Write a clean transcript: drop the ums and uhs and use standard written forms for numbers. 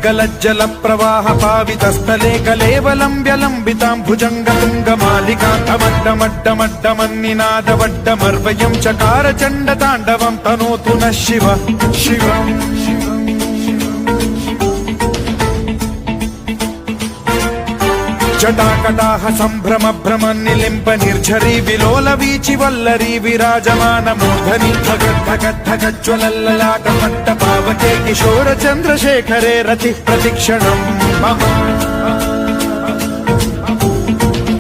गलज्जल प्रवाह पावितस्थले कलेवलम्ब्यलम्बितां भुजङ्गतुङ्गमालिकान्तमड्डमड्डमड्डमन्निनादवड्डमर्वयं चकार चण्डताण्डवं तनोतु नः शिव शिवम् जटाकटाह सम्भ्रम भ्रम निलिम्प निर्झरी विलोल वीचि वल्लरी विराजमान मूर्धनि धगद्धगद्धगज्ज्वलल्ललाट मट्ट पावके किशोर चन्द्रशेखरे रतिः प्रतिक्षणम् मम